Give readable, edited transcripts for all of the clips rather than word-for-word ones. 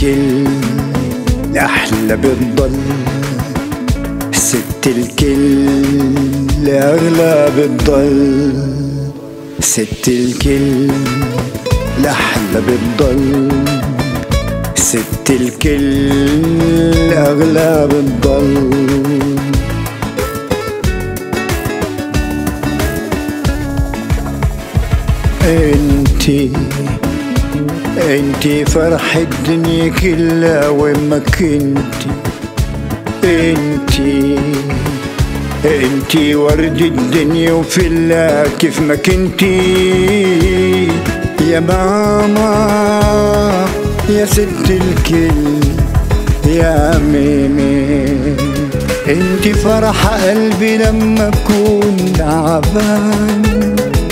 الكل أحلى بتضل، ست الكل أغلى بتضل، ست الكل أحلى بتضل، ست الكل أغلى بتضل. انتي فرح الدنيا كلها وين ما كنتي، انتي ورد الدنيا وفلها كيف ما كنتي. يا ماما يا ست الكل يا ميمي، انتي فرح قلبي لما بكون تعبان،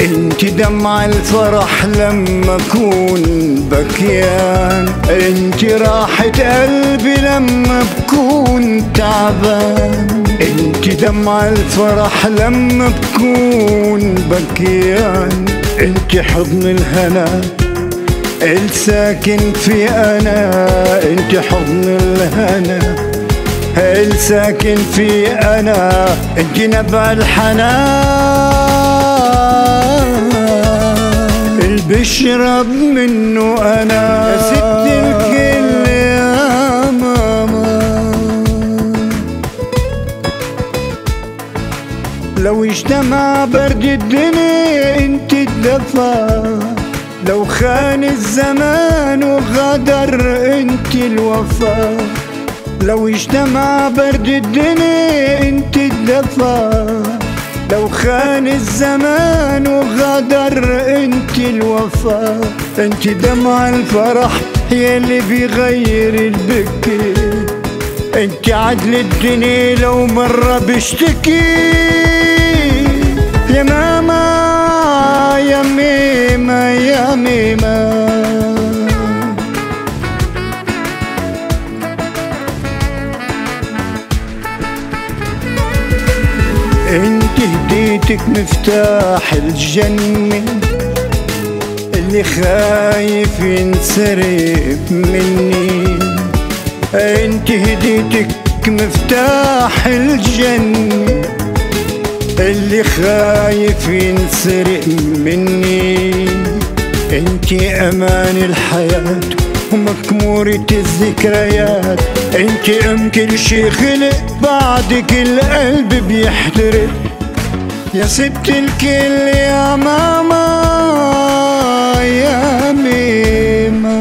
انتي دمع الفرح لما اكون بكيان، انتي راحة قلبي لما بكون تعبان، انتي دمع الفرح لما بكون بكيان، انتي حضن الهنا الساكن في انا، انتي حضن الهنا الساكن في انا، انتي نبع الحنان اللي بشرب منه انا. يا ست الكل يا ماما، لو اجتمع برد الدنيا انت الدفا، لو خان الزمان وغدر انت الوفا، لو اجتمع برد الدنيا انت الدفا، لو خان الزمان وغدر انت الوفا، انت دمع الفرح يلي بيغير البكي، انت عدل الدنيا لو مرة بشتكي. يا ماما يا ميمة يا ميمة، انت هديتك مفتاح الجنة اللي خايف ينسرق مني، انت هديتك مفتاح الجنة اللي خايف ينسرق مني، انت امان الحياة ومكمورة الذكريات، انت ام كل شي خلق بعدك القلب بيحترق. يا ست الكل يا ماما يا ميمة.